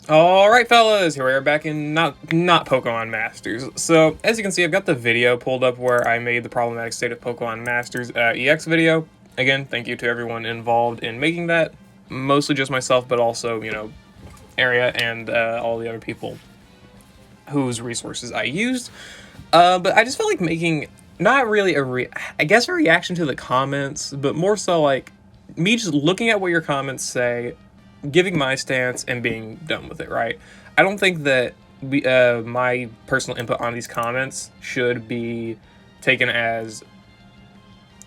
Alright fellas, here we are back in not Pokemon Masters. So, as you can see, I've got the video pulled up where I made the problematic state of Pokemon Masters EX video. Again, thank you to everyone involved in making that. Mostly just myself, but also, Area and all the other people whose resources I used. But I just felt like making, not really a reaction to the comments, but more so like me just looking at what your comments say, giving my stance, and being done with it, right? I don't think that my personal input on these comments should be taken as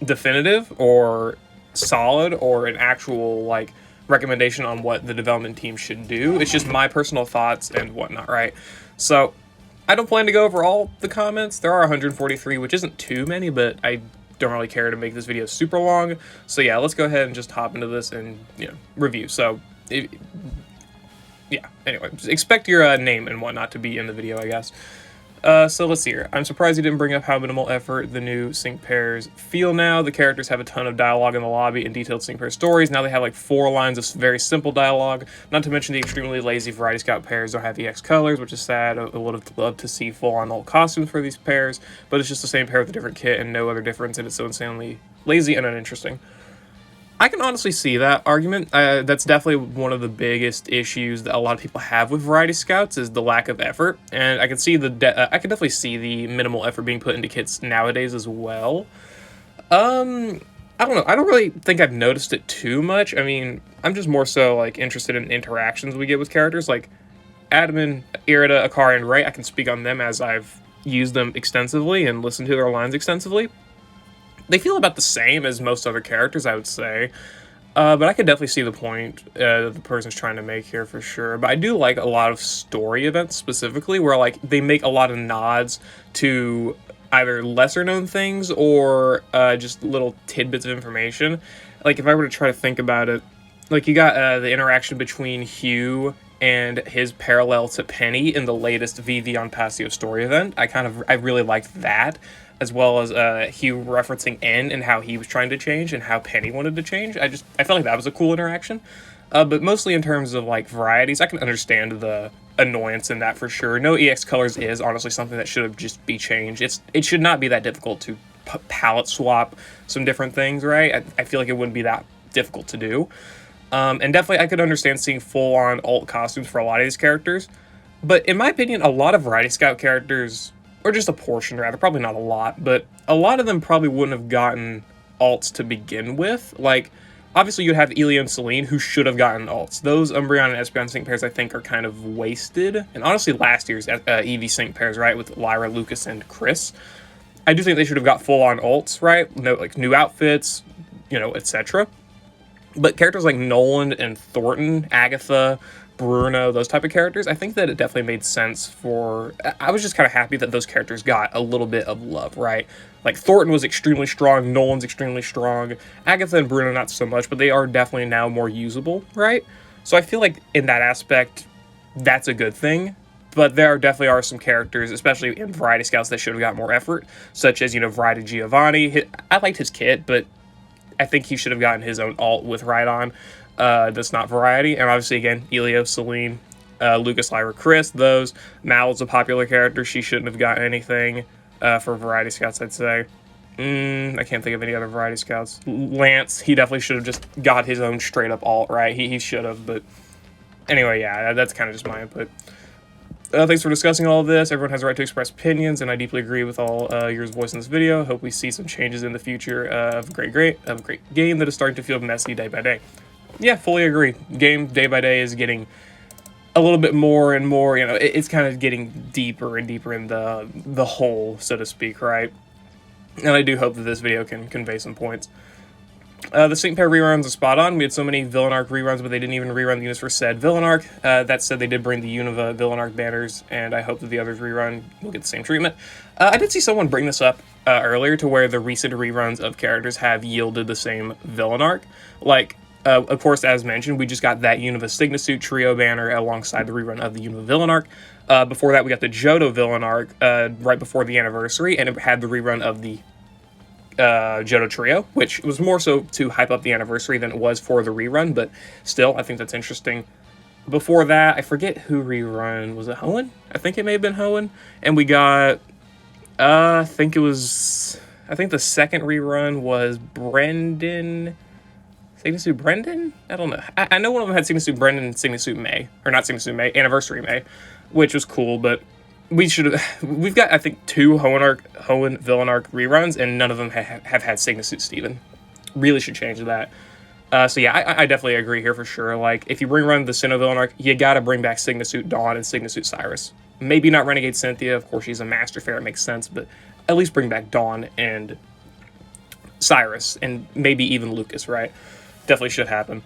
definitive or solid or an actual, like, recommendation on what the development team should do. It's just my personal thoughts and whatnot, right? So, I don't plan to go over all the comments. There are 143, which isn't too many, but I don't really care to make this video super long. So yeah, let's go ahead and just hop into this and, review. So, yeah, anyway, just expect your name and whatnot to be in the video, I guess. So let's see here. I'm surprised you didn't bring up how minimal effort the new sync pairs feel now. The characters have a ton of dialogue in the lobby and detailed sync pair stories. Now they have like 4 lines of very simple dialogue. Not to mention the extremely lazy Variety Scout pairs don't have EX colors, which is sad. I would have loved to see full-on old costumes for these pairs, but it's just the same pair with a different kit and no other difference, and it's so insanely lazy and uninteresting. I can honestly see that argument. That's definitely one of the biggest issues that a lot of people have with Variety Scouts is the lack of effort, and I can see I can definitely see the minimal effort being put into kits nowadays as well. I don't know. I don't really think I've noticed it too much. I mean, I'm just more so like interested in interactions we get with characters like Admin, Irida, Akari, and Ray. I can speak on them as I've used them extensively and listened to their lines extensively. They feel about the same as most other characters, I would say. But I could definitely see the point that the person's trying to make here for sure. But I do like a lot of story events specifically where like they make a lot of nods to either lesser known things or just little tidbits of information. Like if I were to try to think about it, like you got the interaction between Hugh and his parallel to Penny in the latest VV on Passio story event. I really liked that, as well as Hugh referencing N and how he was trying to change and how Penny wanted to change. I felt like that was a cool interaction. But mostly in terms of like varieties, I can understand the annoyance in that for sure. No EX colors is honestly something that should have just be changed. It should not be that difficult to palette swap some different things, right? I feel like it wouldn't be that difficult to do. And definitely I could understand seeing full-on alt costumes for a lot of these characters. But in my opinion, a lot of Variety Scout characters, or just a portion rather, probably not a lot, but a lot of them probably wouldn't have gotten alts to begin with. Like, obviously you have Elio and Celine who should have gotten alts. Those Umbreon and Espeon sync pairs I think are kind of wasted. And honestly last year's EV sync pairs, right, with Lyra, Lucas, and Chris, I do think they should have got full-on alts, right? No, like new outfits, etc. But characters like Nolan and Thornton, Agatha, Bruno, those type of characters, I think that it definitely made sense for... I was just kind of happy that those characters got a little bit of love, right? Like, Thornton was extremely strong, Nolan's extremely strong, Agatha and Bruno not so much, but they are definitely now more usable, right? So I feel like in that aspect, that's a good thing. But there definitely are some characters, especially in Variety Scouts, that should have got more effort, such as, Variety Giovanni. I liked his kit, but I think he should have gotten his own alt with Rhydon. That's not Variety. And obviously, again, Elio, Celine, Lucas, Lyra, Chris, those. Mal's a popular character. She shouldn't have gotten anything for Variety Scouts, I'd say. I can't think of any other Variety Scouts. Lance, he definitely should have just got his own straight-up alt, right? He should have, but anyway, yeah, that's kind of just my input. Thanks for discussing all of this. Everyone has a right to express opinions, and I deeply agree with all yours voiced in this video. Hope we see some changes in the future of a great game that is starting to feel messy day by day. Yeah, fully agree. Game day by day is getting a little bit more and more, it's kind of getting deeper and deeper in the hole, so to speak, right? And I do hope that this video can convey some points. The sync pair reruns are spot on. We had so many villain arc reruns, but they didn't even rerun the units for said villain arc. That said, they did bring the Unova villain arc banners, and I hope that the others rerun will get the same treatment. I did see someone bring this up earlier to where the recent reruns of characters have yielded the same villain arc. Like, of course, as mentioned, we just got that Unova Signasuit trio banner alongside the rerun of the Unova villain arc. Before that, we got the Johto villain arc right before the anniversary, and it had the rerun of the Johto Trio, which was more so to hype up the anniversary than it was for the rerun, but still, I think that's interesting. Before that, I forget who rerun. Was it Hoenn? I think it may have been Hoenn. And we got, I think the second rerun was Brendan. Sigma Suit Brendan? I don't know. I know one of them had Sigma Suit Brendan and Sigma Suit May. Or not Sigma Suit May, Anniversary May. Which was cool, but we've got, I think, 2 Hoenn Villain Arc reruns, and none of them have had Sigma Suit Steven. Really should change that. So yeah, I definitely agree here for sure. Like, if you rerun the Sinnoh Villain Arc, you gotta bring back Sigma Suit Dawn and Sigma Suit Cyrus. Maybe not Renegade Cynthia, of course she's a Master Fair, it makes sense, but at least bring back Dawn and Cyrus, and maybe even Lucas, right? Definitely should happen.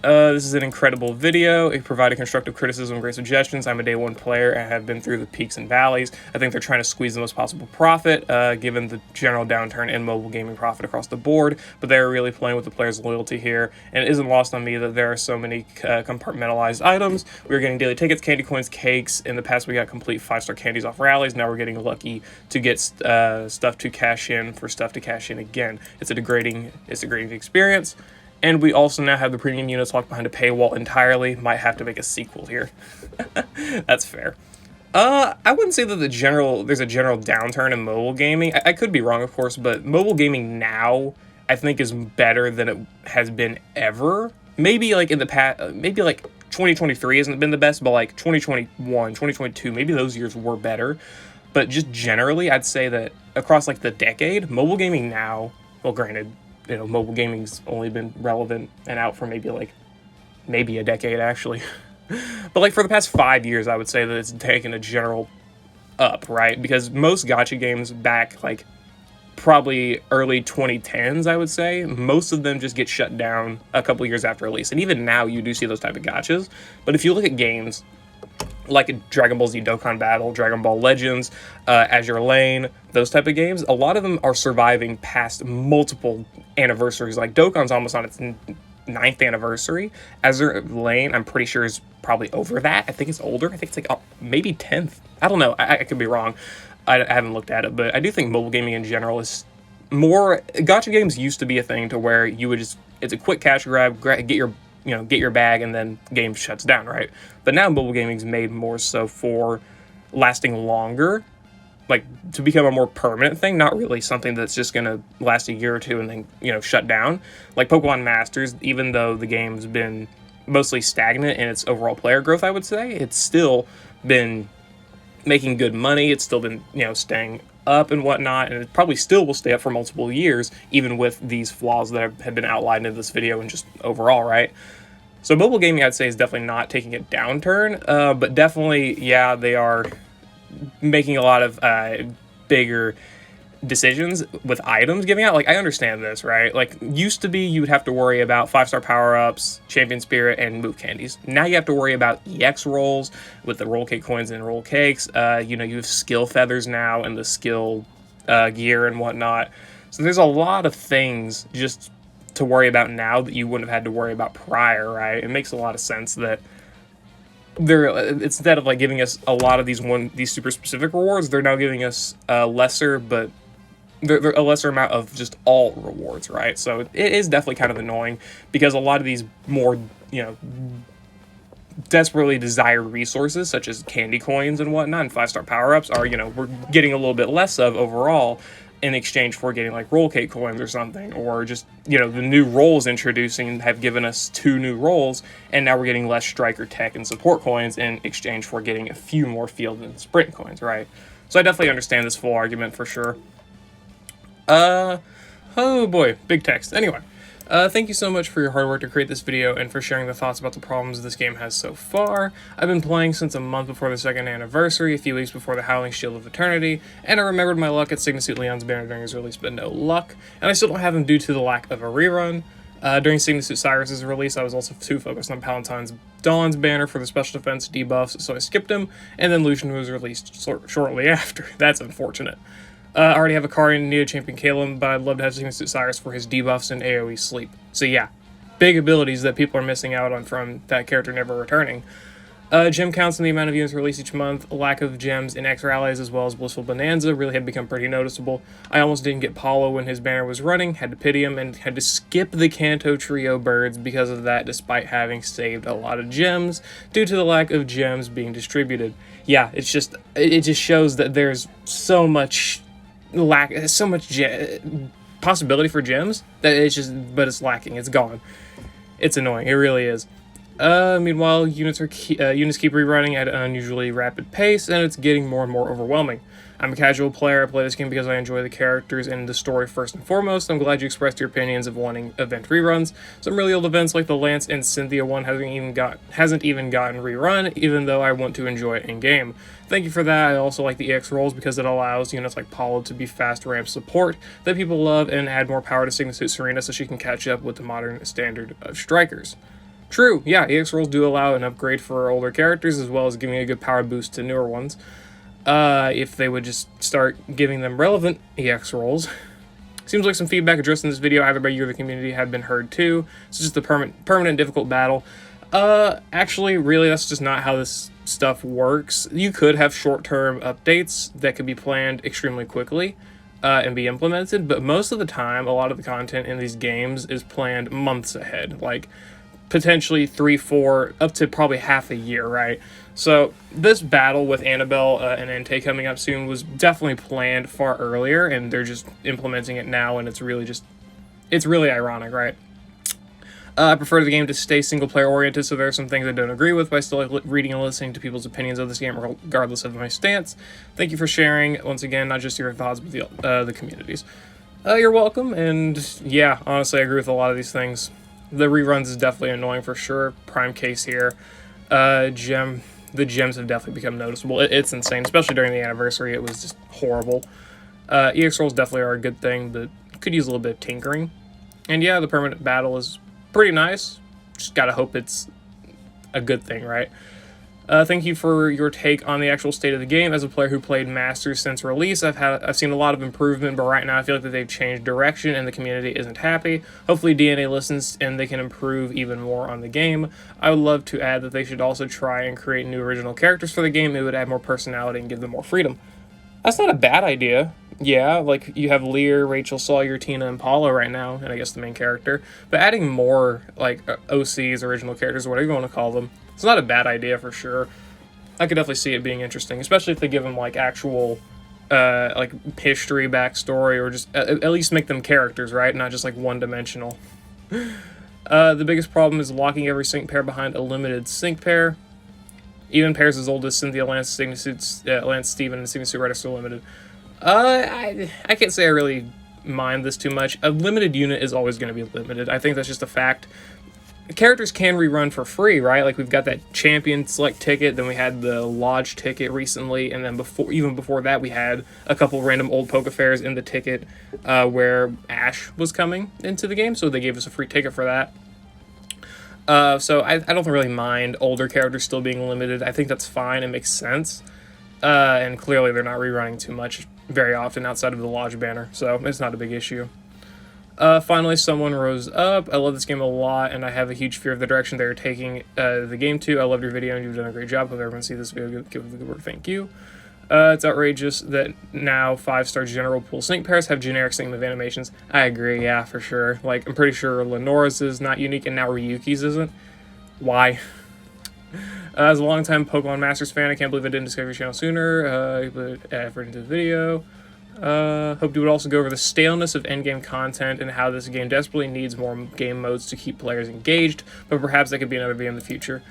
This is an incredible video. It provided constructive criticism and great suggestions. I'm a day one player and have been through the peaks and valleys. I think they're trying to squeeze the most possible profit, given the general downturn in mobile gaming profit across the board, but they're really playing with the players' loyalty here, and it isn't lost on me that there are so many compartmentalized items. We were getting daily tickets, candy coins, cakes. In the past, we got complete 5-star candies off rallies. Now we're getting lucky to get stuff to cash in for stuff to cash in again. It's a degrading experience. And we also now have the premium units locked behind a paywall entirely. Might have to make a sequel here. That's fair. I wouldn't say that there's a general downturn in mobile gaming. I could be wrong, of course, but mobile gaming now, I think, is better than it has been ever. Maybe like in the past, maybe like 2023 hasn't been the best, but like 2021, 2022, maybe those years were better. But just generally, I'd say that across like the decade, mobile gaming now, well, granted, mobile gaming's only been relevant and out for maybe a decade, actually. But like for the past 5 years, I would say that it's taken a general up, right? Because most gacha games back like probably early 2010s, I would say, most of them just get shut down a couple years after release. And even now you do see those type of gachas. But if you look at games like Dragon Ball Z Dokkan Battle, Dragon Ball Legends, Azure Lane, those type of games, a lot of them are surviving past multiple anniversaries. Like Dokkan's almost on its 9th anniversary. Azure Lane, I'm pretty sure, is probably over that. I think it's older. I think it's like maybe 10th. I don't know. I could be wrong. I haven't looked at it, but I do think mobile gaming in general is more... Gacha games used to be a thing to where you would just... It's a quick cash grab, get your bag, and then game shuts down, right? But now mobile gaming's made more so for lasting longer, like to become a more permanent thing, not really something that's just gonna last a year or two and then, shut down. Like Pokemon Masters, even though the game's been mostly stagnant in its overall player growth, I would say, it's still been making good money. It's still been, staying up and whatnot, and it probably still will stay up for multiple years, even with these flaws that have been outlined in this video and just overall, right? So mobile gaming, I'd say, is definitely not taking a downturn, but definitely, yeah, they are making a lot of bigger decisions with items giving out. Like, I understand this, right? Like, used to be you would have to worry about 5-star power-ups, champion spirit, and move candies. Now you have to worry about EX rolls with the roll cake coins and roll cakes. You have skill feathers now and the skill gear and whatnot. So there's a lot of things just to worry about now that you wouldn't have had to worry about prior, right? It makes a lot of sense that instead of like giving us a lot of these super specific rewards, they're now giving us lesser, but they're a lesser amount of just all rewards, right? So it is definitely kind of annoying because a lot of these more, desperately desired resources, such as candy coins and whatnot, and 5-star power-ups are, we're getting a little bit less of overall in exchange for getting like roll cake coins or something, or just, the new roles introducing have given us 2 new roles, and now we're getting less striker tech and support coins in exchange for getting a few more field and sprint coins, right? So I definitely understand this full argument for sure. Oh boy, big text. Anyway, thank you so much for your hard work to create this video and for sharing the thoughts about the problems this game has so far. I've been playing since a month before the 2nd anniversary, a few weeks before the Howling Shield of Eternity, and I remembered my luck at Sigma Suit Leon's banner during his release, but no luck, and I still don't have him due to the lack of a rerun. During Sigma Suit Cyrus's release, I was also too focused on Palatine's Dawn's banner for the special defense debuffs, so I skipped him, and then Lucian was released shortly after. That's unfortunate. I already have a card in Neo Champion Caleb, but I'd love to have Sigma Suit Cyrus for his debuffs and AoE sleep. So yeah, big abilities that people are missing out on from that character never returning. Gem counts and the amount of units released each month, lack of gems in X rallies as well as Blissful Bonanza really have become pretty noticeable. I almost didn't get Paulo when his banner was running, had to pity him, and had to skip the Kanto Trio birds because of that, despite having saved a lot of gems due to the lack of gems being distributed. Yeah, it just shows that there's so much possibility for gems that but it's lacking. It's gone. It's annoying. It really is. Meanwhile, units keep rerunning at an unusually rapid pace, and it's getting more and more overwhelming. I'm a casual player. I play this game because I enjoy the characters and the story first and foremost. I'm glad you expressed your opinions of wanting event reruns. Some really old events like the Lance and Cynthia one hasn't even gotten rerun, even though I want to enjoy it in game. Thank you for that. I also like the EX rolls because it allows units like Paulo to be fast ramp support that people love and add more power to Suit Serena so she can catch up with the modern standard of strikers. True, yeah, EX rolls do allow an upgrade for older characters as well as giving a good power boost to newer ones. If they would just start giving them relevant EX rolls. Seems like some feedback addressed in this video either by you or the community had been heard too. It's just a permanent difficult battle. Actually, really, that's just not how this stuff works. You could have short-term updates that could be planned extremely quickly and be implemented, but most of the time, a lot of the content in these games is planned months ahead, like potentially 3, 4, up to probably half a year, right? So this battle with Annabelle and Entei coming up soon was definitely planned far earlier, and they're just implementing it now, and it's really ironic, right? I prefer the game to stay single-player oriented, so there are some things I don't agree with, but I still like reading and listening to people's opinions of this game regardless of my stance. Thank you for sharing, once again, not just your thoughts, but the communities. You're welcome, and yeah, honestly, I agree with a lot of these things. The reruns is definitely annoying for sure. Prime case here. The gems have definitely become noticeable. It's insane, especially during the anniversary. It was just horrible. EX rolls definitely are a good thing, but could use a little bit of tinkering. And yeah, the permanent battle is pretty nice. Just gotta hope it's a good thing, right? Thank you for your take on the actual state of the game. As a player who played Masters since release, I've seen a lot of improvement, but right now I feel like that they've changed direction and the community isn't happy. Hopefully DNA listens and they can improve even more on the game. I would love to add that they should also try and create new original characters for the game. It would add more personality and give them more freedom. That's not a bad idea. Yeah, like you have Lear, Rachel, Sawyer, Tina, and Paula right now, and I guess the main character. But adding more like OCs, original characters, or whatever you want to call them, it's not a bad idea for sure. I could definitely see it being interesting, especially if they give them like actual like history, backstory, or just at least make them characters, right? Not just like one-dimensional. The biggest problem is locking every sync pair behind a limited sync pair. Even pairs as old as Cynthia, Lance, Steven, and Suit are still limited. I can't say I really mind this too much. A limited unit is always going to be limited. I think that's just a fact. Characters can rerun for free, right? Like we've got that champion select ticket, then we had the lodge ticket recently, and then even before that we had a couple random old poke fairs in the ticket where Ash was coming into the game, so they gave us a free ticket for that. So I don't really mind older characters still being limited. I think that's fine. It makes sense. And clearly they're not rerunning too much very often outside of the lodge banner, so it's not a big issue. Finally, someone rose up. I love this game a lot, and I have a huge fear of the direction they're taking the game to. I loved your video, and you've done a great job. Hope everyone sees this video. Give it a good word. Thank you. It's outrageous that now 5-star general pool sync pairs have generic sync move animations. I agree, yeah, for sure. Like, I'm pretty sure Lenora's is not unique, and now Ryuki's isn't. Why? As a longtime Pokemon Masters fan, I can't believe I didn't discover your channel sooner. I put effort into the video. Hope you would also go over the staleness of endgame content and how this game desperately needs more game modes to keep players engaged, but perhaps that could be another video in the future.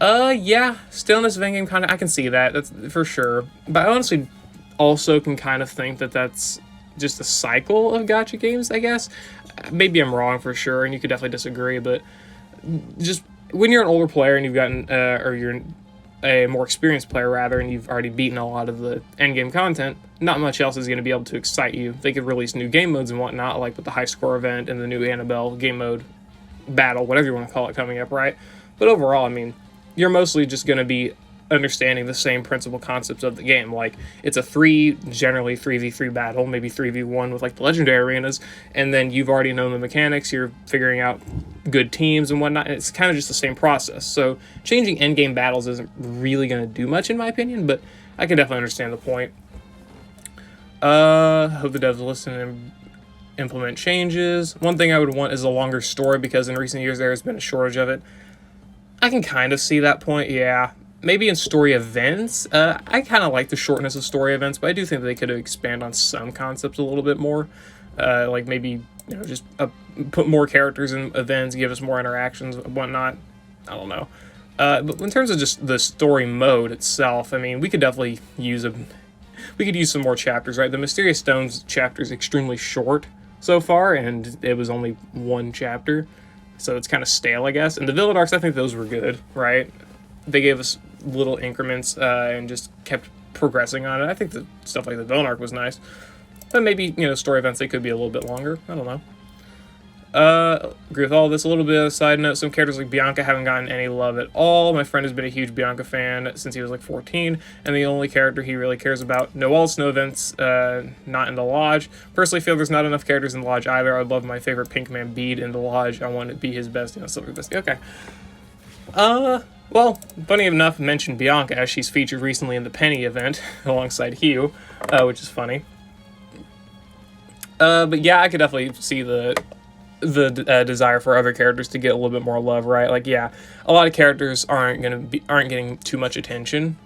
Yeah, staleness of endgame content, I can see that, that's for sure. But I honestly also can kind of think that that's just a cycle of gacha games, I guess. Maybe I'm wrong for sure, and you could definitely disagree, but just when you're an older player and you've gotten, or you're a more experienced player rather, and you've already beaten a lot of the endgame content, not much else is going to be able to excite you. They could release new game modes and whatnot, like with the high score event and the new Annabelle game mode battle, whatever you want to call it, coming up, right? But overall, I mean, you're mostly just going to be understanding the same principal concepts of the game. Like, it's a generally 3v3 battle, maybe 3v1 with like the legendary arenas, and then you've already known the mechanics, you're figuring out good teams and whatnot, and it's kind of just the same process. So changing endgame battles isn't really going to do much in my opinion, but I can definitely understand the point. Hope the devs listen and implement changes. One thing I would want is a longer story, because in recent years there has been a shortage of it. I can kind of see that point, yeah. Maybe in story events, I kind of like the shortness of story events, but I do think they could expand on some concepts a little bit more. Like maybe, just put more characters in events, give us more interactions and whatnot. I don't know. But in terms of just the story mode itself, I mean, we could definitely use some more chapters, right? The Mysterious Stones chapter is extremely short so far, and it was only one chapter, so it's kind of stale, I guess. And the Villain arcs, I think those were good, right? They gave us little increments and just kept progressing on it. I think the stuff like the Villain arc was nice, but maybe, story events, they could be a little bit longer. I don't know. Agree with all this. A little bit of a side note, some characters like Bianca haven't gotten any love at all. My friend has been a huge Bianca fan since he was like 14, and the only character he really cares about, no alts, no events, not in the lodge. Personally feel there's not enough characters in the lodge either. I'd love my favorite pink man Bede in the lodge. I want to be his best, silver best. Okay. Well, funny enough, mentioned Bianca as she's featured recently in the Penny event alongside Hugh, which is funny. But yeah, I could definitely see the desire for other characters to get a little bit more love, right? Like, yeah, a lot of characters aren't getting too much attention,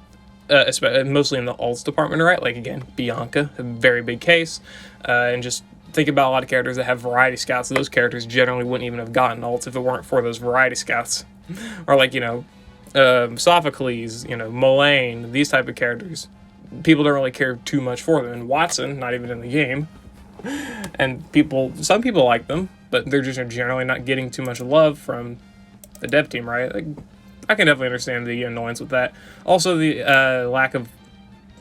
especially mostly in the alts department, right? Like, again, Bianca, a very big case, and just think about a lot of characters that have variety scouts. Those characters generally wouldn't even have gotten alts if it weren't for those variety scouts, or like Sophocles, Mullane, these type of characters. People don't really care too much for them. And Watson, not even in the game. And some people like them, but they're just generally not getting too much love from the dev team, right? Like, I can definitely understand the annoyance with that. Also, the lack of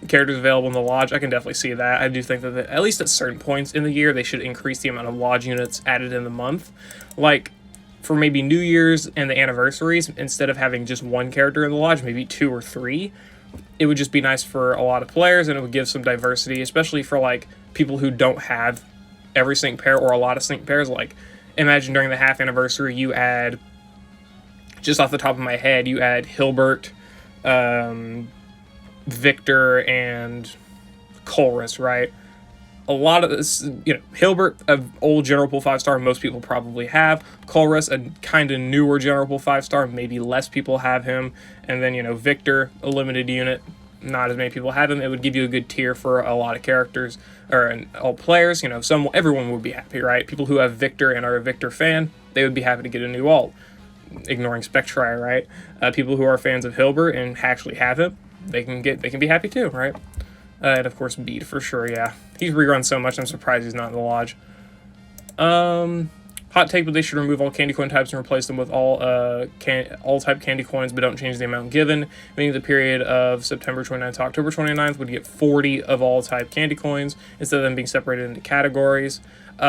characters available in the lodge, I can definitely see that. I do think that at least at certain points in the year, they should increase the amount of lodge units added in the month. Like, for maybe New Year's and the anniversaries, instead of having just one character in the lodge, maybe 2 or 3, it would just be nice for a lot of players, and it would give some diversity, especially for like people who don't have every sync pair or a lot of sync pairs. Like, imagine during the half anniversary, you add, just off the top of my head, you add Hilbert, Victor, and Colress, right? A lot of this, Hilbert, an old General Pool 5-star, most people probably have. Colress, a kind of newer General Pool 5-star, maybe less people have him. And then, Victor, a limited unit, not as many people have him. It would give you a good tier for a lot of characters, or all players. Everyone would be happy, right? People who have Victor and are a Victor fan, they would be happy to get a new alt. Ignoring Spectri, right? People who are fans of Hilbert and actually have him, they can be happy too, right? And of course, Bede for sure, yeah. He's rerun so much, I'm surprised he's not in the lodge. Hot take, but they should remove all candy coin types and replace them with all type candy coins, but don't change the amount given. Meaning the period of September 29th to October 29th would get 40 of all type candy coins instead of them being separated into categories.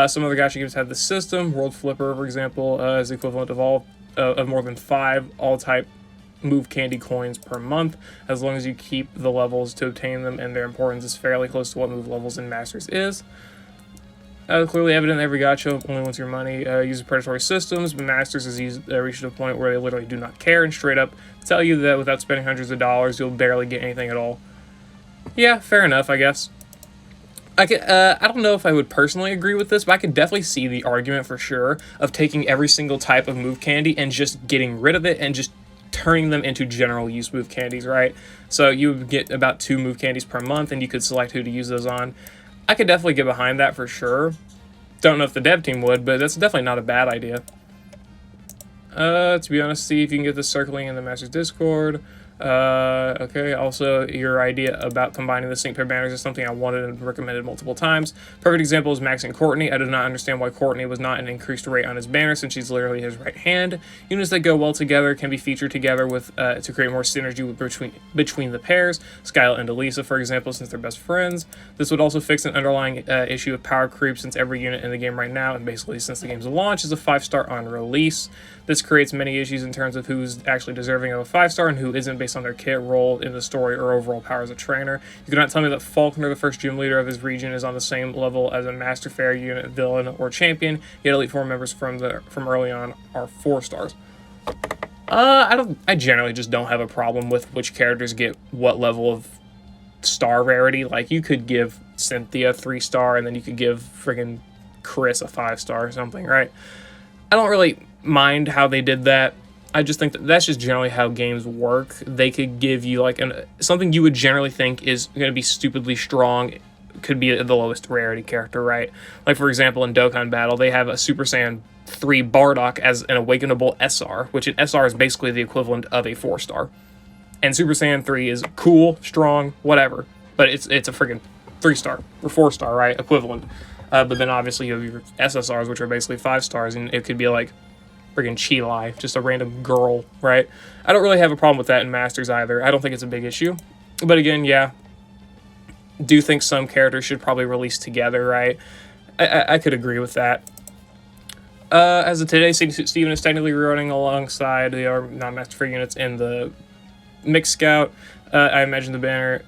Some other gacha games have the system. World Flipper, for example, is equivalent of more than 5 all type move candy coins per month, as long as you keep the levels to obtain them, and their importance is fairly close to what move levels in Masters is. Clearly evident every gacha only wants your money, uses predatory systems, but Masters has reached a point where they literally do not care and straight up tell you that without spending hundreds of dollars, you'll barely get anything at all. Yeah, fair enough, I guess. I don't know if I would personally agree with this, but I could definitely see the argument for sure of taking every single type of move candy and just getting rid of it and just turning them into general use move candies, right? So you would get about 2 move candies per month, and you could select who to use those on. I could definitely get behind that for sure. Don't know if the dev team would, but that's definitely not a bad idea. To be honest, see if you can get this circling in the Masters Discord. Okay, also your idea about combining the sync pair banners is something I wanted and recommended multiple times. Perfect example is Max and Courtney. I did not understand why Courtney was not an increased rate on his banner, since she's literally his right hand. Units that go well together can be featured together with to create more synergy between the pairs. Skyla and Elisa, for example, since they're best friends. This would also fix an underlying issue of power creep, since every unit in the game right now, and basically since the game's launch, is a 5-star on release. This creates many issues in terms of who's actually deserving of a 5-star and who isn't, based on their kit, role in the story, or overall power as a trainer. You cannot tell me that Faulkner, the first gym leader of his region, is on the same level as a Master Fair unit, villain, or champion. Yet Elite Four members from early on are 4 stars. I generally just don't have a problem with which characters get what level of star rarity. Like, you could give Cynthia 3-star, and then you could give friggin' Chris a 5-star or something, right? I don't really mind how they did that. I just think that that's just generally how games work. They could give you like something you would generally think is going to be stupidly strong, could be the lowest rarity character, right? Like, for example, in Dokkan Battle, they have a Super Saiyan 3 Bardock as an awakenable SR, which an SR is basically the equivalent of a 4-star. And Super Saiyan 3 is cool, strong, whatever, but it's a friggin' 3-star or 4-star, right? Equivalent. But then obviously you have your SSRs, which are basically 5 stars, and it could be like friggin' Chilai, just a random girl, right? I don't really have a problem with that in Masters either. I don't think it's a big issue. But again, yeah, do think some characters should probably release together, right? I could agree with that. As of today, Steven is technically rerunning alongside the non-Master Fair units in the Mixed Scout. I imagine the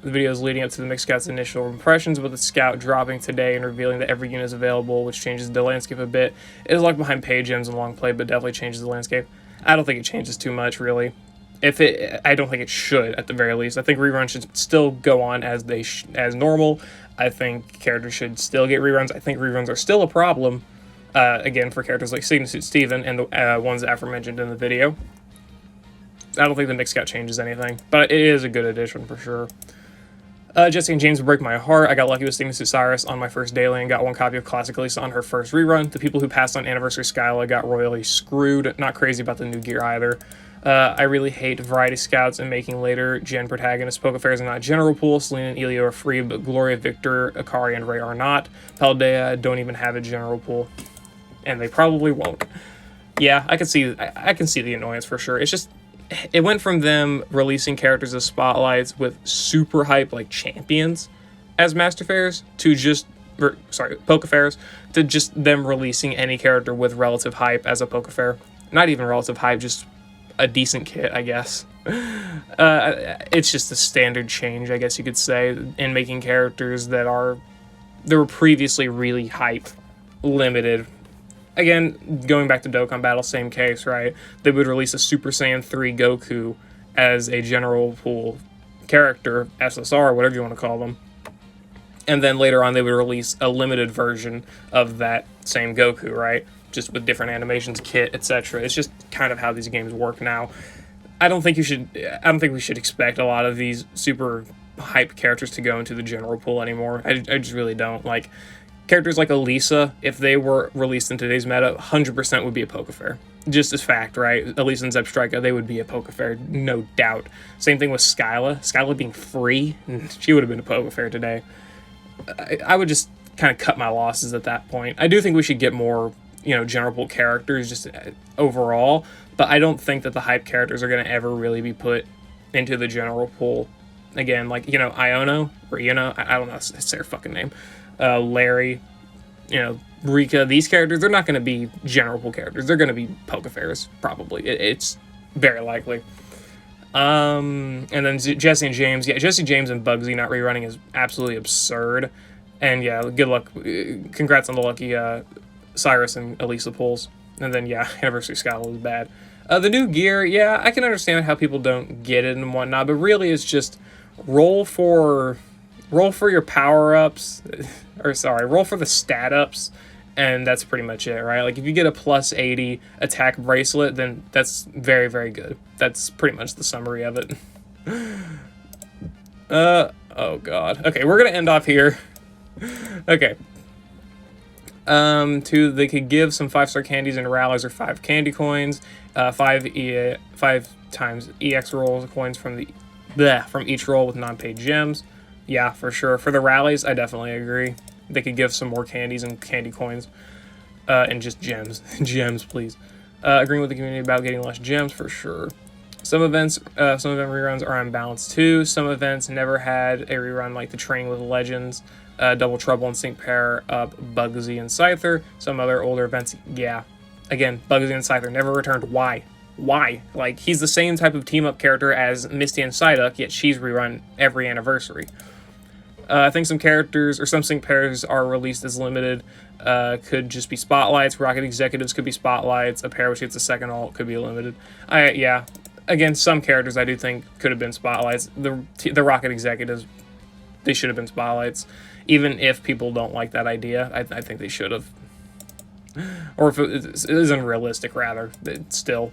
videos leading up to the Mixed Scout's initial impressions, with the Scout dropping today and revealing that every unit is available, which changes the landscape a bit. It is locked behind page gems and long play, but definitely changes the landscape. I don't think it changes too much, really. I don't think it should, at the very least. I think reruns should still go on as as normal. I think characters should still get reruns. I think reruns are still a problem, again, for characters like Signal Suit Steven and the ones aforementioned in the video. I don't think the Mixed Scout changes anything, but it is a good addition for sure. Jesse and James break my heart. I got lucky with Signal Suit Cyrus on my first daily and got 1 copy of Classic Lisa on her first rerun. The people who passed on Anniversary Skyla got royally screwed. Not crazy about the new gear either. I really hate Variety Scouts and making later gen protagonists. Pokefairs are not general pool. Selena and Elio are free, but Gloria, Victor, Akari, and Ray are not. Paldea don't even have a general pool, and they probably won't. Yeah, I can see the annoyance for sure. It's just, it went from them releasing characters as spotlights with super hype like champions as Master Fairs to just, Pokefairs, to just them releasing any character with relative hype as a Pokefair. Not even relative hype, just a decent kit, I guess. It's just a standard change, I guess you could say, in making characters that were previously really hype limited. Again, going back to Dokkan Battle, same case, right? They would release a Super Saiyan 3 Goku as a general pool character, SSR, whatever you want to call them. And then later on, they would release a limited version of that same Goku, right? Just with different animations, kit, etc. It's just kind of how these games work now. I don't think we should expect a lot of these super hype characters to go into the general pool anymore. I just really don't. Like, characters like Elisa, if they were released in today's meta, 100% would be a Pokefair. Just as fact, right? Elisa and Zebstrika, they would be a Pokefair, no doubt. Same thing with Skyla. Skyla being free, she would have been a Pokefair today. I would just kind of cut my losses at that point. I do think we should get more, general pool characters just overall, but I don't think that the hype characters are going to ever really be put into the general pool. Again, like, Iono, or I don't know, it's their fucking name. Larry, Rika, these characters, they're not going to be general pool characters. They're going to be Pokefairs, probably. It's very likely. And then Jesse and James. Yeah, Jesse, James, and Bugsy not rerunning is absolutely absurd. And yeah, good luck. Congrats on the lucky Cyrus and Elisa pulls. And then, yeah, Anniversary Scowl is bad. The new gear, yeah, I can understand how people don't get it and whatnot, but really it's just roll for your power-ups, roll for the stat-ups, and that's pretty much it, right? Like, if you get a plus 80 attack bracelet, then that's very, very good. That's pretty much the summary of it. Oh god. Okay, we're gonna end off here. Okay. They could give some 5-star candies and rallies or 5 candy coins, 5 times EX rolls coins from each roll with non-paid gems. Yeah, for sure. For the rallies, I definitely agree. They could give some more candies and candy coins, and just gems. Gems, please. Agreeing with the community about getting less gems, for sure. Some event reruns are unbalanced too. Some events never had a rerun, like the Training with Legends, Double Trouble and Sync Pair Up, Bugsy and Scyther. Some other older events, yeah. Again, Bugsy and Scyther never returned. Why? Why? Like, he's the same type of team-up character as Misty and Psyduck, yet she's rerun every anniversary. I think some characters or some sync pairs are released as limited. Could just be spotlights. Rocket Executives could be spotlights. A pair which gets a second ult could be limited. Yeah. Again, some characters I do think could have been spotlights. The Rocket Executives, they should have been spotlights. Even if people don't like that idea, I think they should have. Or if it isn't realistic, rather. Still.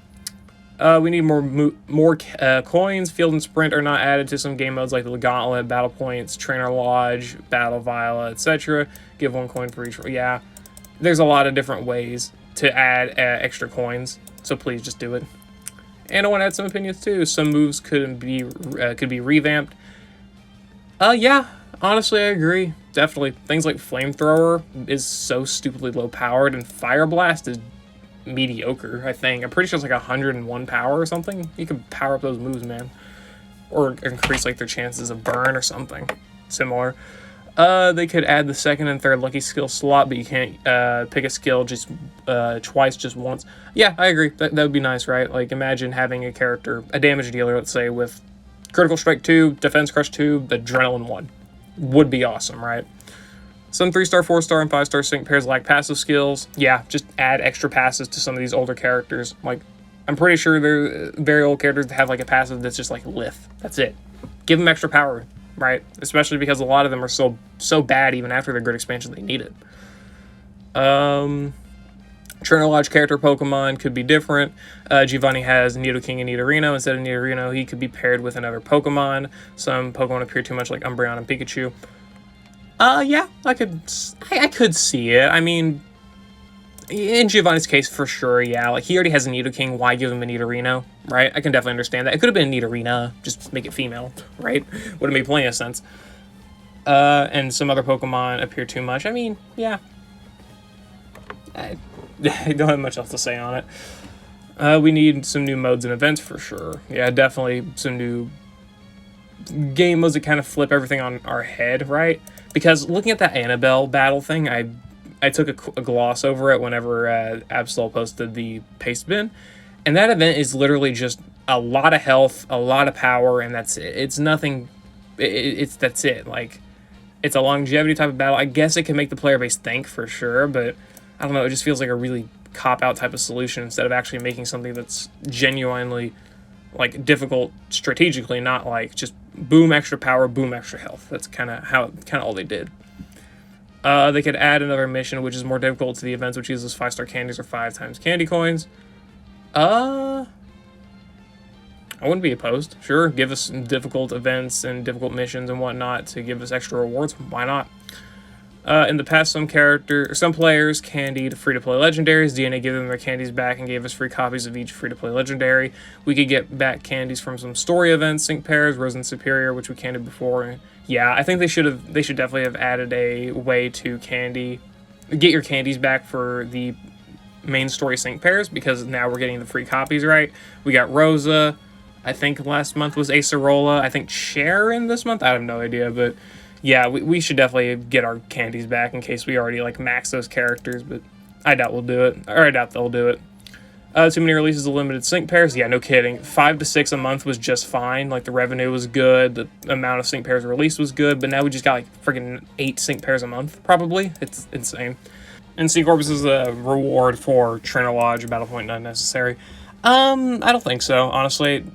We need more coins. Field and Sprint are not added to some game modes like the Gauntlet, Battle Points, Trainer Lodge, Battle Viola, etc. Give 1 coin for each. Yeah, there's a lot of different ways to add extra coins, so please just do it. And I want to add some opinions too. Some moves could be revamped. Yeah, honestly, I agree. Definitely. Things like Flamethrower is so stupidly low powered, and Fire Blast is mediocre, I think. I'm pretty sure it's like 101 power or something. You can power up those moves, man. Or increase like their chances of burn or something similar. They could add the 2nd and 3rd lucky skill slot, but you can't pick a skill just twice, just once. Yeah, I agree. That would be nice, right? Like, imagine having a character, a damage dealer, let's say, with Critical Strike 2, Defense Crush 2, Adrenaline 1. Would be awesome, right? Some 3-star, 4-star, and 5-star sync pairs lack passive skills. Yeah, just add extra passes to some of these older characters. Like, I'm pretty sure they're very old characters that have like a passive that's just like Lith. That's it. Give them extra power, right? Especially because a lot of them are so bad even after their good expansion they need it. Trainer Lodge character Pokemon could be different. Giovanni has Nidoking and Nidorino. Instead of Nidorino, he could be paired with another Pokemon. Some Pokemon appear too much like Umbreon and Pikachu. Yeah, I could see it. I mean, in Giovanni's case, for sure, yeah. Like, he already has a Nidoking, why give him a Nidorino, right? I can definitely understand that. It could have been Nidorina, just make it female, right? Would have made plenty of sense. And some other Pokemon appear too much. I mean, yeah. I don't have much else to say on it. We need some new modes and events for sure. Yeah, definitely some new game modes that kind of flip everything on our head, right? Because looking at that Annabelle battle thing, I took a gloss over it whenever Absol posted the paste bin, and that event is literally just a lot of health, a lot of power, and that's it. It's nothing. That's it. Like, it's a longevity type of battle. I guess it can make the player base think for sure, but I don't know. It just feels like a really cop-out type of solution instead of actually making something that's genuinely like difficult strategically, not like just boom extra power, boom extra health. That's kind of all they did. They could add another mission which is more difficult to the events, which uses 5-star candies or 5 times candy coins. I wouldn't be opposed. Sure, give us difficult events and difficult missions and whatnot to give us extra rewards. Why not? In the past, some players candied free-to-play legendaries. DNA gave them their candies back and gave us free copies of each free-to-play legendary. We could get back candies from some story events, sync pairs, Rose and Superior, which we candied before. Yeah, I think they should definitely have added a way to get your candies back for the main story sync pairs, because now we're getting the free copies, right? We got Rosa. I think last month was Acerola. I think Sharon this month. I have no idea, but yeah, we should definitely get our candies back in case we already like max those characters, but I doubt we'll do it, or I doubt they'll do it. Too many releases of limited sync pairs. Yeah, no kidding. 5 to 6 a month was just fine. Like, the revenue was good, the amount of sync pairs released was good, but now we just got like freaking 8 sync pairs a month, probably. It's insane. And Sync Orbs is a reward for Trainer Lodge, Battle Point not necessary. I don't think so, honestly.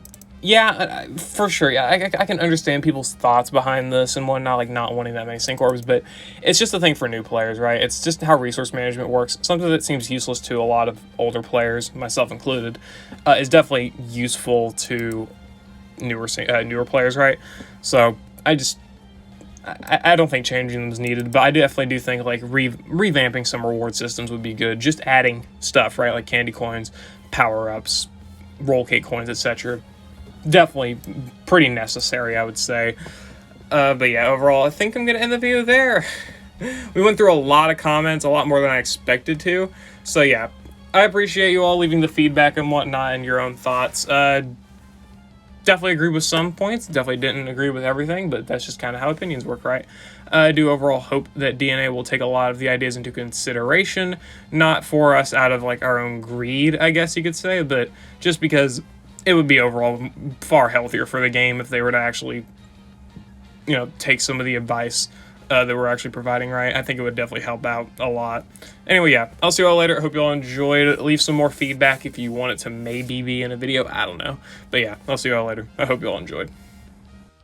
Yeah, for sure. Yeah, I can understand people's thoughts behind this and whatnot, like not wanting that many sync orbs, but it's just a thing for new players, right? It's just how resource management works. Something that seems useless to a lot of older players, myself included, is definitely useful to newer players, right? So I don't think changing them is needed, but I definitely do think like revamping some reward systems would be good. Just adding stuff, right? Like candy coins, power-ups, roll cake coins, etc. Definitely pretty necessary, I would say. But yeah, overall, I think I'm going to end the video there. We went through a lot of comments, a lot more than I expected to. So yeah, I appreciate you all leaving the feedback and whatnot and your own thoughts. definitely agree with some points, definitely didn't agree with everything, but that's just kind of how opinions work, right? I do overall hope that DNA will take a lot of the ideas into consideration, not for us out of like our own greed, I guess you could say, but just because it would be overall far healthier for the game if they were to actually, you know, take some of the advice that we're actually providing, right? I think it would definitely help out a lot. Anyway, yeah, I'll see you all later. I hope you all enjoyed it. Leave some more feedback if you want it to maybe be in a video. I don't know. But yeah, I'll see you all later. I hope you all enjoyed.